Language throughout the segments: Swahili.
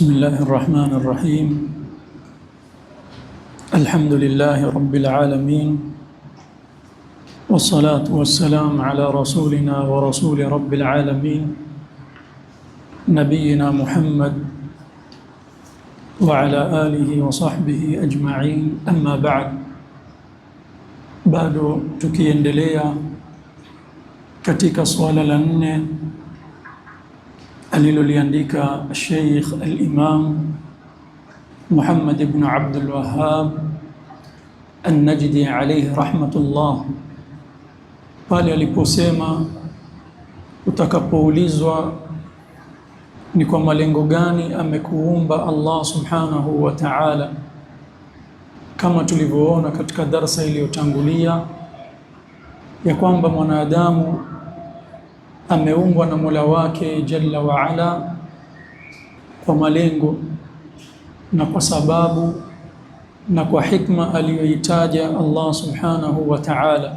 بسم الله الرحمن الرحيم. الحمد لله رب العالمين، والصلاة والسلام على رسولنا ورسول رب العالمين نبينا محمد وعلى آله وصحبه أجمعين. أما بعد، bado tukiendelea katika swala la 4 aliloliandika Sheikh al-Imam Muhammad ibn Abdul Wahhab An-Najdi alayhi rahmatullah, pale aliposema utakapoulizwa ni kwa malengo gani amekuumba Allah subhanahu wa ta'ala, kama tulivyoona katika darasa iliyotangulia ya kwamba mwanadamu ameumbwa na Mola wake Jalla wa Ala kwa malengo na kwa sababu na kwa hikma aliyoitaja Allah subhanahu wa ta'ala.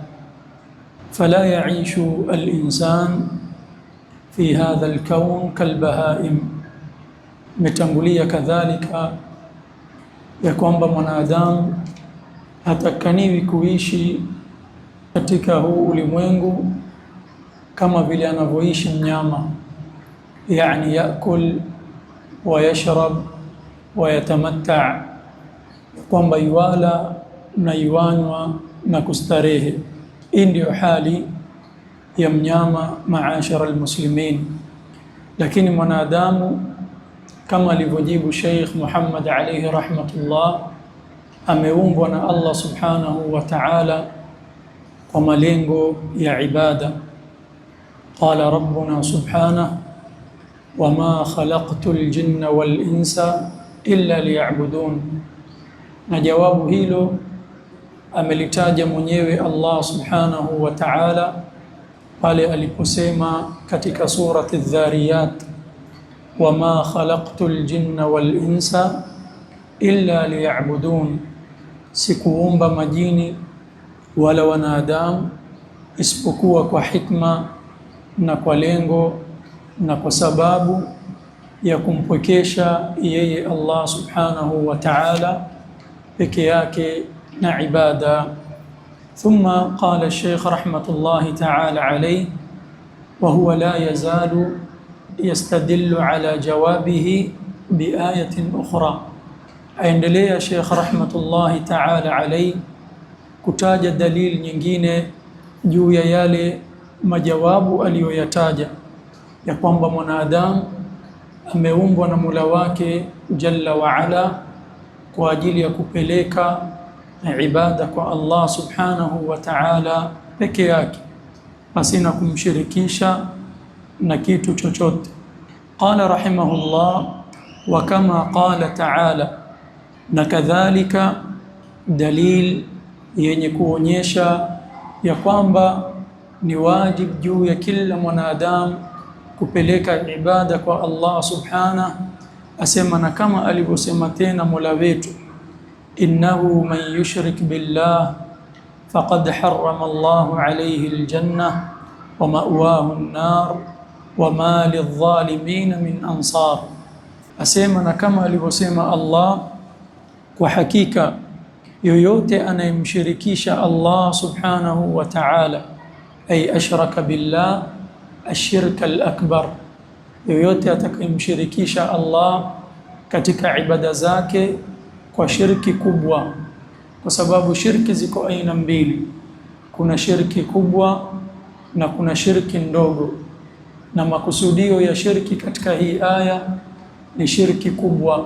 Fala yaishu al-insan fi hadha al-kawn kalbahaim. Metangulia kadhalika ya kwamba mwanadamu hatakaniwi kuishi katika huu ulimwengu kama vile anavyoishi mnyama, yani yakul wa yashrab wa yatamatta, kwamba yuwala na yuanywa na kustarehe. Hii ndio hali ya mnyama, maashara almuslimin. Lakini mwanadamu kama alivyojibu Sheikh Muhammad alayhi rahmatullah, ameumbwa na Allah subhanahu wa ta'ala kwa malengo ya ibada. Qala rabbuna subhanahu wama khalaqtul jinna wal insa illa liya'budun. Na jawabu hilo amelitaja mwenyewe Allah subhanahu wa ta'ala pale aliposema katika surati Adh-Dhariyat, wama khalaqtul jinna wal insa illa liya'budun, sikuumba majini wala wanadamu isipokuwa kwa hikma na kwa lengo na kwa sababu ya kumpwekesha yeye Allah subhanahu wa ta'ala peke yake na ibada. Thumma qala Sheikh rahmatullahi ta'ala alayhi wa huwa la yazalu yastadillu ala jawabihi bi ayatin ukhra. Aendelea Sheikh rahmatullahi ta'ala alayhi kutaja dalili nyingine juu ya yale majawabu aliyoyataja ya kwamba mwanadamu ameumbwa na Mola wake Jalla wa Ala kwa ajili ya kupeleka ibada kwa Allah subhanahu wa ta'ala peke yake pasina kumshirikisha na kitu chochote. Qala rahimahullah, wa kama qala ta'ala, na kadhalika dalil yenye kuonyesha ya kwamba ni wajib juu ya kila mwanadamu kupeleka ibada kwa Allah subhanahu, asema na kama alivyosema tena Mola wetu, innahu man yushrik billah faqad harrama Allahu alayhi aljanna wa ma'wahu an-nar wa ma lidh-dhalimin min ansar. Asema na kama alivyosema Allah, kwa hakika yoyote anayemshirikisha Allah subhanahu wa ta'ala, ay ashraka billah ashirka al-akbar, yoyote atakayemshirikisha Allah katika ibada zake kwa shirki kubwa, kwa sababu shirki ziko aina mbili, kuna shirki kubwa na kuna shirki ndogo, na makusudio ya shirki katika hii aya ni shirki kubwa.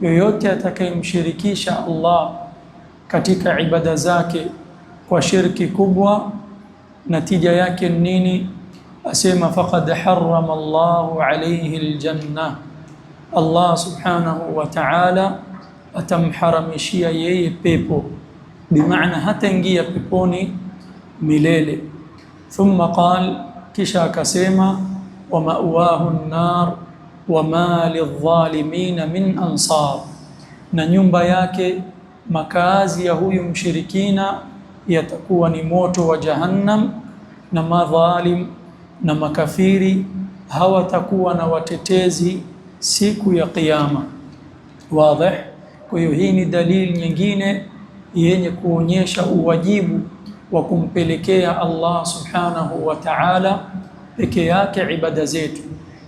Yoyote atakayemshirikisha Allah katika ibada zake kwa shirki kubwa, natija yake nini? Asema faqad harrama Allahu alayhi aljanna, Allah subhanahu wa ta'ala atamharamishia yeye pepo, bimaana hataingia peponi milele. Thumma qal, kisha akasema wa ma'wahu an-nar wa ma lidh-dhalimin min ansar, na nyumba yake, makazi ya huyu mshirikina yatakuwa ni moto wa Jahannam, na madhalim na makafiri hawatakuwa na watetezi siku ya Kiyama. Wazi? Kwa hiyo hii ni dalili nyingine yenye kuonyesha uwajibu wa kumpelekea Allah subhanahu wa ta'ala peke yake ibada zetu,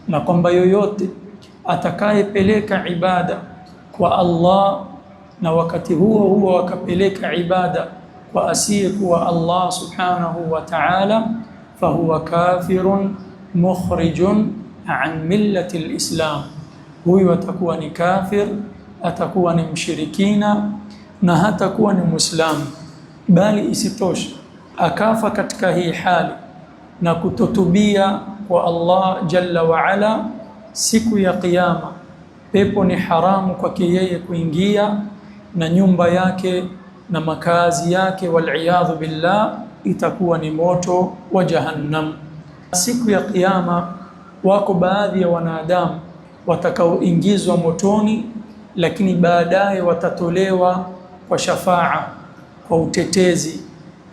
na kwamba yoyote atakayepeleka ibada kwa Allah na wakati huo akapeleka ibada kwa asiyekuwa Allah subhanahu wa ta'ala, fahuwa kafirun mukhrijun an millati al-Islam. Huyu atakuwa ni kafir, atakuwa ni mshirikina na hatakuwa ni Muislamu. Bali isitoshe akafa katika hii hali na kutotubia kwa Allah jalla wa ala, siku ya Kiyama pepo ni haramu kwake yeye kuingia, na nyumba yake na makazi yake wal'iyadhu billah itakuwa ni moto wa Jahannam. Siku ya Kiyama wako baadhi ya wanadamu watakaoingizwa motoni, lakini baadaye watatolewa kwa shafaa, kwa utetezi,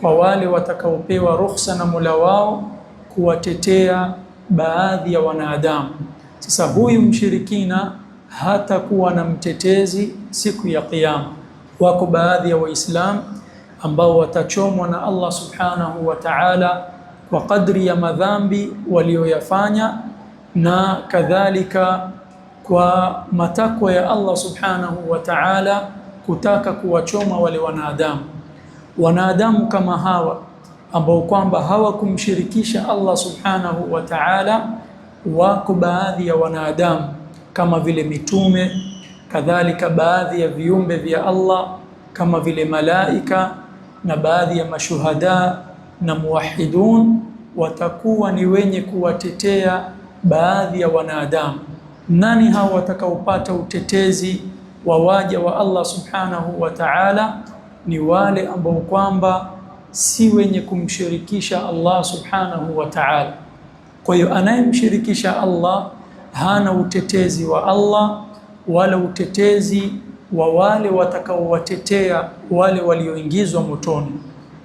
kwa wale watakaopewa ruhusa na Mola wao kuwatetea baadhi ya wanadamu. Sasa huyu mshirikina hatakuwa na mtetezi siku ya Kiyama. Wako baadhi ya Waislamu ambao watachomwa na Allah subhanahu wa ta'ala kwa kadri ya madhambi walioyafanya, na kadhalika kwa matakwa ya Allah subhanahu wa ta'ala kutaka kuwachoma wale wanadamu. Wanadamu kama hawa ambao kwamba hawakumshirikisha Allah subhanahu wa ta'ala, wako baadhi ya wanadamu kama vile mitume, kadhalika baadhi ya viumbe vya Allah kama vile malaika na baadhi ya mashuhada na muwahidun, watakuwa ni wenye kuwatetea baadhi ya wanadamu. Nani hao watakaopata utetezi wa waja wa Allah subhanahu wa ta'ala? Ni wale ambao kwamba si wenye kumshirikisha Allah subhanahu wa ta'ala. Kwa hiyo anayemshirikisha Allah hana utetezi wa Allah wala utetezi wa wale watakaowatetea wale walioingizwa motoni.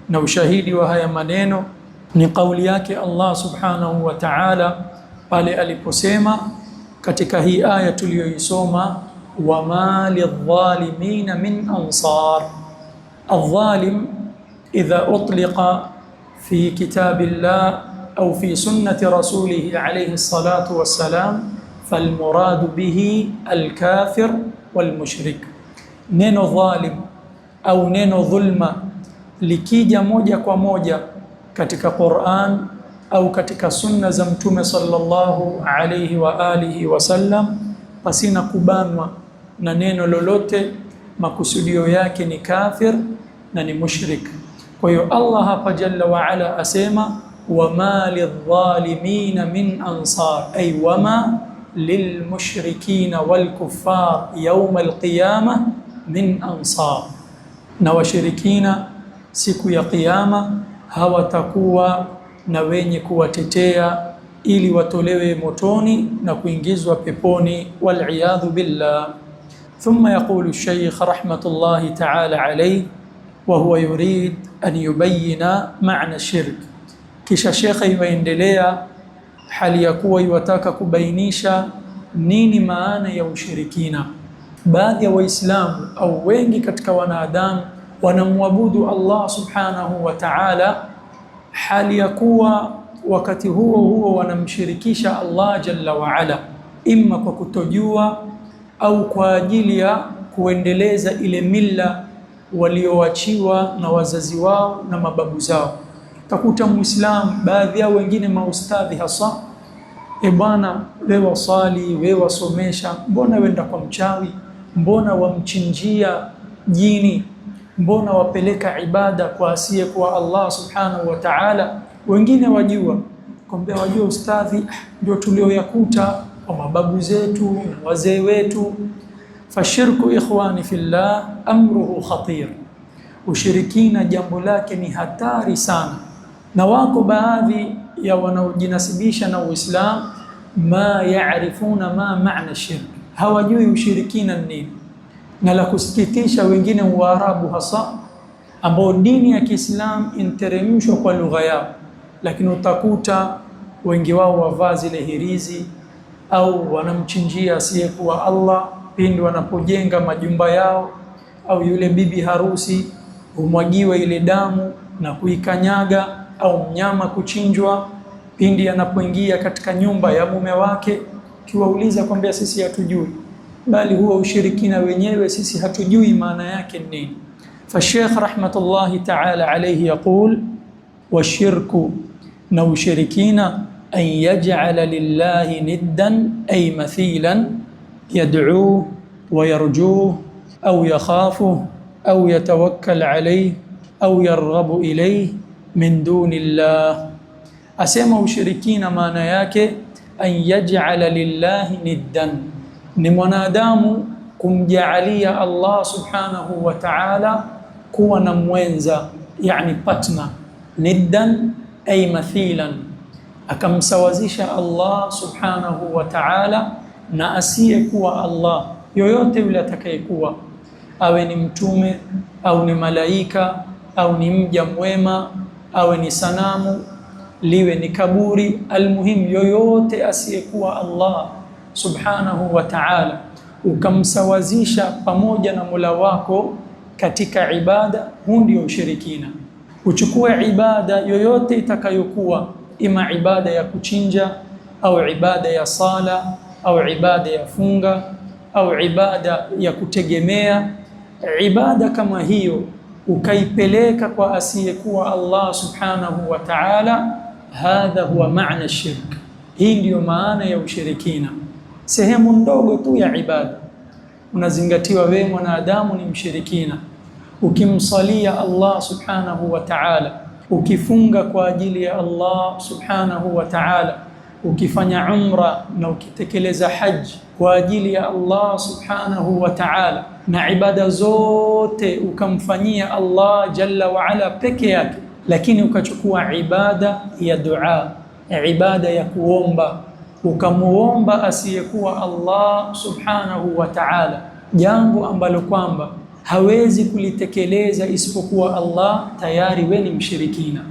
Na ushahidi wa haya maneno ni kauli yake Allah subhanahu wa ta'ala pale aliposema katika hii aya tuliyoisoma, wama lidh-dhalimin min ansar. Adh-dhalim idha utliqa fi kitabillah au fi sunnati rasulih alayhi salatu wassalam, falmuradu bihi alkafir walmushrik. Neno dhalim au neno dhulma likija moja kwa moja katika Qur'an au katika sunna za Mtume sallallahu alayhi wa alihi wasallam, pasina kubanwa na neno lolote, makusudio yake ni kafir na ni mushrik. Kwa hiyo Allah hapa jalla wa ala asema wama lidh-dhalimin min ansar, ay wama lilmushrikina walkuffar yawm alqiyamah min ansar. Na washirikina siku ya Kiyama hawatakuwa na wenye kuwatetea ili watolewe motoni na kuingizwa peponi, wal'iyadhu billah. Thumma yaqulu ash-shaykh rahmatullahi ta'ala alayhi wa huwa yurid an yubayyina ma'na ash-shirk. Kisha shekhe yuendelea hali ya kuwa yuwataka kubainisha nini maana ya ushirikina. Baadhi ya Waislamu au wengi katika wanadamu wanamwabudu Allah subhanahu wa ta'ala, hali ya kuwa wakati huo wanamshirikisha Allah jalla wa ala, imma kwa kutojua au kwa ajili ya kuendeleza ile mila walioachiwa na wazazi wao na mababu zao. Takuta Muislamu, baadhi yao wengine maustadhi hasa, bwana wewe wasali, wewe wasomesha, mbona wenda kwa mchawi, mbona wamchinjia jini, mbona wapeleka ibada kwa asiye kwa Allah subhanahu wa ta'ala. Wengine wajua kwamba wajua ustadhi ndio tulioyakuta kwa mababu zetu na wazee wetu. Fashirku ikhwani fillah amruhu khatir. Ushirikina jambo lake ni hatari sana, na wako baadhi ya wanaojinasibisha na Uislamu ma yaarifuna ma maana shirk, hawajui ushirikina nini. Na la kusikitisha, wengine Waarabu hasa ambao dini ya Kiislamu interemshwa kwa lugha yao, lakini utakuta wengi wao wavaa zile hirizi, au wanamchinjia asiyekuwa Allah pindi wanapojenga majumba yao, au yule bibi harusi humwagiwa ile damu na kuikanyaga, au mnyama kuchinjwa pindi anapoingia katika nyumba ya mume wake. Kiwauliza kwambia sisi hatujui, bali huwa ushirikina wenyewe sisi hatujui maana yake nini. Sheikh rahmatullahi ta'ala alayhi yaqul washirku, na ushirikina an yaj'ala lillahi niddan ay mathilan yad'uhu wa yarjuhu au yakhafuhu au yatawakkal alayhi au yarghabu ilayhi min duni llah. Asema ushirikina maana yake an yaj'ala lillahi niddan, ni mwanadamu kumjaalia Allah subhanahu wa ta'ala kuwa na mwenza, yani partner. Niddan ay mathilan, akamsawazisha Allah subhanahu wa ta'ala na asiyekuwa Allah yoyote yule atakayekuwa, awe ni mtume au ni malaika au ni mja mwema, awe ni sanamu, liwe ni kaburi, almuhim yoyote asiyekuwa Allah subhanahu wa ta'ala, ukamsawazisha pamoja na Mola wako katika ibada. Huu ndio ushirikina. Uchukue ibada yoyote itakayokuwa, ima ibada ya kuchinja au ibada ya sala au ibada ya funga au ibada ya kutegemea, ibada kama hiyo ukaipeleka kwa asiyekuwa Allah subhanahu wa ta'ala, hadha huwa maana shirk. Hii ndiyo maana ya ushirikina. Sehemu ndogo tu ya ibada unazingatiwa wewe mwanadamu ni mshirikina. Ukimsalia Allah subhanahu wa ta'ala, ukifunga kwa ajili ya Allah subhanahu wa ta'ala, ukifanya umra na ukitekeleza haji kwa ajili ya Allah subhanahu wa ta'ala, na ibada zote ukamfanyia Allah jalla wa ala peke yake, lakini ukachukua ibada ya dua, ibada ya kuomba, ukamuomba asiyekuwa Allah subhanahu wa ta'ala jambo ambalo kwamba hawezi kulitekeleza isipokuwa Allah, tayari we ni mshirikina.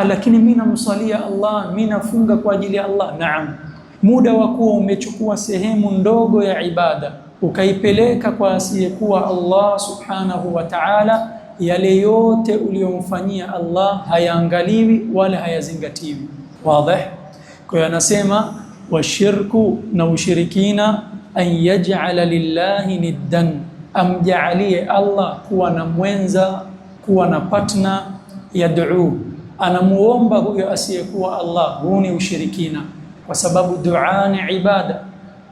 Lakini mimi namsalia Allah, mimi nafunga kwa ajili ya Allah. Naam, muda wa kuwa umechukua sehemu ndogo ya ibada ukaipeleka kwa asiyekuwa Allah subhanahu wa ta'ala, yale yote uliyomfanyia Allah hayaangaliwi wala hayazingatiwi. Wazi? Kwa hiyo anasema washirku, na ushirikina, an yaj'ala lillahi niddan, amjaalie Allah kuwa na mwenza, kuwa na partner, yad'u, anamuomba huyo asiyekuwa Allah. Huu ni ushirikina, kwa sababu dua ni ibada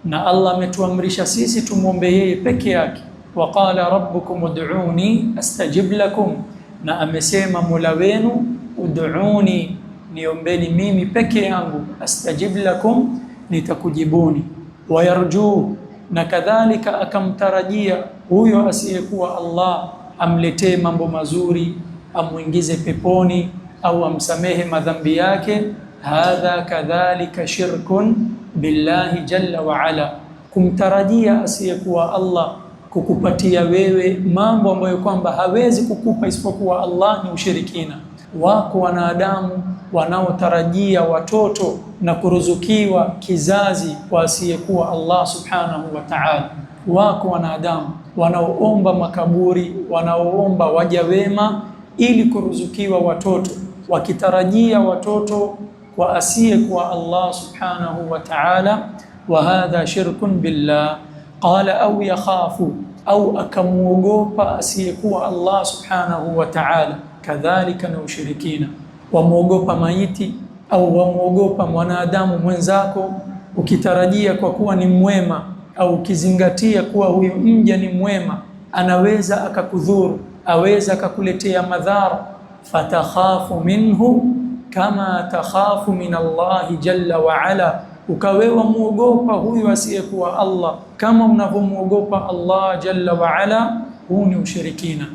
na Allah ametuamrisha sisi tumuombe yeye peke yake. Wa qala rabbukum ud'uni astajib lakum, na amesema Mola wenu ud'uni, niombeni mimi peke yangu, astajib lakum, nitakujibuni. Wa yarju, na kadhalika akamtarajia huyo asiyekuwa Allah amletee mambo mazuri, amuingize peponi au amsamehe madhambi yake. Hadha kadhalika shirkun billahi jalla wa ala, kumtarajia asiyekuwa Allah kukupatia wewe mambo ambayo kwamba hawezi kukupa isipokuwa Allah, ni ushirikina. Wako wanadamu wanaotarajia watoto na kuruzukiwa kizazi kwa asiyekuwa Allah subhanahu wa ta'ala. Wako wanadamu wanaoomba makaburi, wanaoomba waja wema ili kuruzukiwa watoto, wakitarajia watoto kwa asiyekuwa Allah subhanahu wa ta'ala. Wa hadha shirkun billah. Qala au yakhafu, au akamuogopa asiyekuwa Allah subhanahu wa ta'ala, kadhalika na ushirikina. Wamuogopa maiti au wamuogopa mwanadamu mwenzako, ukitarajia kwa kuwa ni mwema au ukizingatia kuwa huyu mja ni mwema, anaweza akakudhuru, aweza akakuletea madhara. Fatakhafu minhu kama takhafu min Allahi jalla wa ala, ukawewa muogopa huyu asiyekuwa Allah kama unavyomuogopa Allah jalla wa ala. Huu ni ushirikina.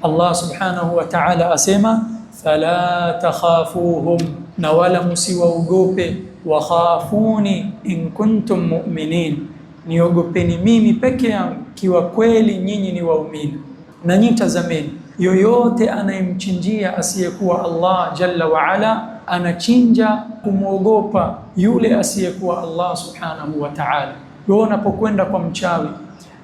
Allah subhanahu wa ta'ala asema fala takhafuhum, na wala msiwaogope, wa khafuni in kuntum mu'minin, niogopeni mimi peke yangu kiwa kweli nyinyi ni waumini. Na nyinyi tazameni, yoyote anayemchinjia asiyekuwa Allah jalla wa ala, anachinja kumwogopa yule asiyekuwa Allah subhanahu wa ta'ala. Wewe unapokwenda kwa mchawi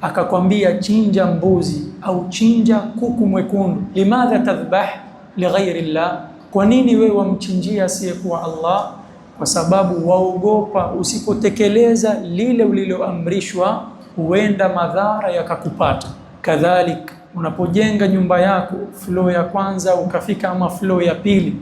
akakwambia chinja mbuzi au chinja kuku mwekundu, limadha tadhbah lighairi Allah? Kwa nini wewe wamchinjia asiyekuwa Allah? Kwa sababu waogopa usipotekeleza lile uliloamrishwa huenda madhara yakakupata. Kadhalik unapojenga nyumba yako floor ya kwanza ukafika ama floor ya pili,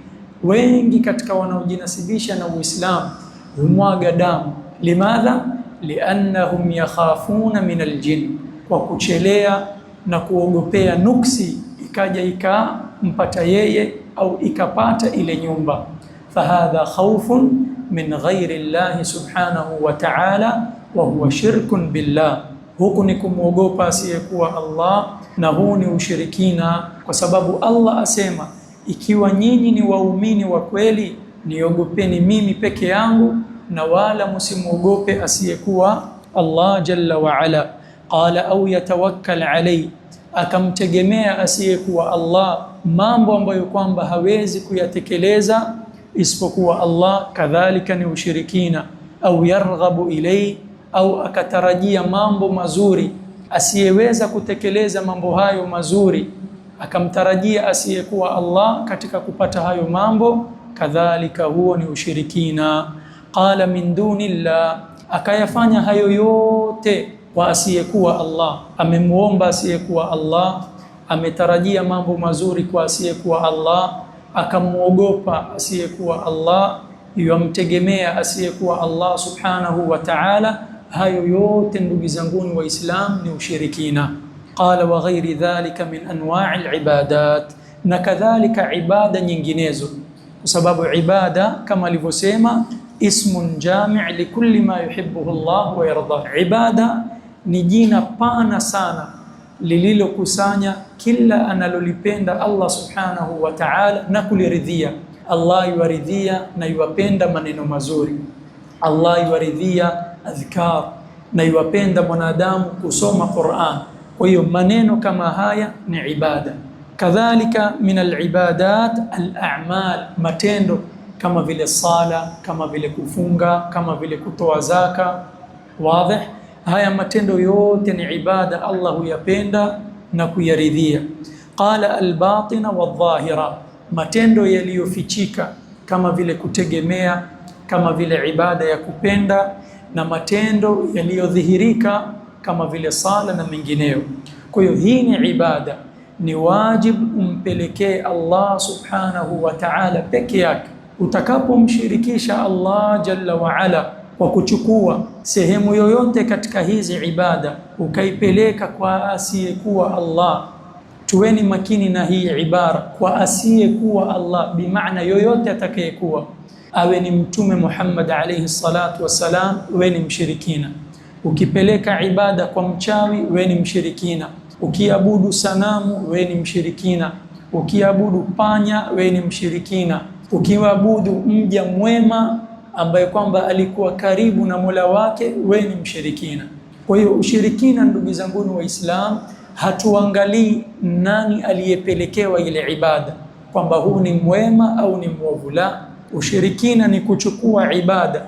wengi katika wanaojinasibisha na Uislamu humwaga damu. Limadha? Liannahum yakhafuna min aljin, kwa kuchelea na kuogopea nuksi ikaja ikampata yeye au ikapata ile nyumba. Fahadha khawfun min ghairi Allah subhanahu wa ta'ala wa huwa shirkun billah. Huku ni kumwogopa asiyekuwa Allah na huu ni ushirikina, kwa sababu Allah asema ikiwa nyinyi ni waumini wa kweli niogopeni mimi peke yangu na wala msimwogope asiyekuwa Allah jalla wa ala. Qala au yatawakkal alayhi, akamtegemea asiyekuwa Allah mambo ambayo kwamba hawezi kuyatekeleza isipokuwa Allah, kadhalika ni ushirikina. Au yarghabu ilayhi, au akatarajia mambo mazuri asiyeweza kutekeleza mambo hayo mazuri, akamtarajia asiyekuwa Allah katika kupata hayo mambo, kadhalika huo ni ushirikina. Qala min dunillah, akayafanya hayo yote kwa asiyekuwa Allah, amemuomba asiyekuwa Allah, ametarajia mambo mazuri kwa asiyekuwa Allah, akamuogopa asiyekuwa Allah, yamtegemea asiyekuwa Allah subhanahu wa ta'ala. Hayo yote ndugu zanguni wa Islam ni ushirikina. Qala wa ghairi dhalika min anwa'i al-ibadat, na kadhalika ibada nyinginezo, kwa sababu ibada kama alivyosema ismun jami' likulli ma yuhibbuhu Allah wa yarda. Ibada ni jina pana sana lililokusanya kila analolipenda Allah subhanahu wa ta'ala na kuliridhia. Allah yuaridhia na yuwapenda maneno mazuri, Allah yuaridhia adhkar na yuwapenda mwanadamu kusoma Qur'an. Kwa hiyo maneno kama haya ni ibada. Kadhalika min al-ibadat al-a'mal, matendo kama vile sala, kama vile kufunga, kama vile kutoa zaka. Wazi? Haya matendo yote ni ibada, Allah huyapenda na kuyaridhia. Qala al-batina wadh-dhahira, matendo yaliyofichika kama vile kutegemea, kama vile ibada ya kupenda, na matendo yaliyodhihirika kama vile sala na mengineyo. Kwa hiyo hii ni ibada, ni wajibu umpelekee Allah subhanahu wa ta'ala peke yake. Utakapomshirikisha Allah jalla wa ala kwa kuchukua sehemu yoyote katika hizi ibada ukaipeleka kwa asiyekuwa Allah, tuweni makini na hii ibara, kwa asiyekuwa Allah, bimaana yoyote atakayekuwa, awe ni Mtume Muhammad alayhi salatu wassalam, wewe ni mshirikina. Ukipeleka ibada kwa mchawi, wewe ni mshirikina. Ukiabudu sanamu, wewe ni mshirikina. Ukiabudu panya, wewe ni mshirikina. Ukiabudu mja mwema ambaye kwamba alikuwa karibu na Mola wake, wewe ni mshirikina. Kwa hiyo ushirikina, ndugu zangu wa Islam, hatuangalii nani aliyepelekewa ile ibada, kwamba huu ni mwema au ni mwovu. La, ushirikina ni kuchukua ibada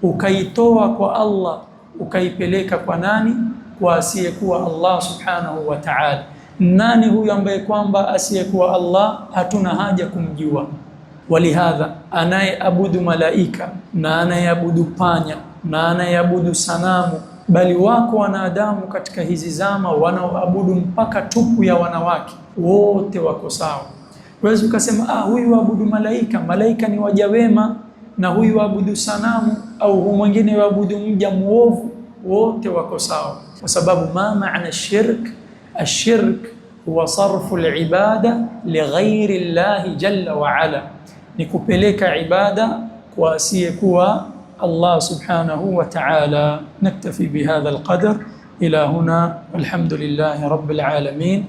ukaitoa kwa Allah ukaipeleka kwa nani? Kwa asiyekuwa Allah subhanahu wa ta'ala. Nani huyu ambaye kwamba asiyekuwa Allah hatuna haja kumjua? Walihadha, anayeabudu malaika na anayeabudu panya na anayeabudu sanamu, bali wako wanadamu katika hizi zama wanaoabudu mpaka tupu ya wanawake, wote wako sawa. Wewe ukasema huyu waabudu malaika, malaika ni waja wema, na huyu waabudu sanamu au huyu mwingine waabudu mja muovu, wote wako sawa. Kwa sababu ma maana shirk? Ashirk huwa sarfu al-ibada li ghairi Allah jalla wa ala, ni kupeleka ibada kwa asiyekuwa Allah subhanahu wa ta'ala. Naktafi bihadha al-qadr ila huna, walhamdulillahi rabbil alamin.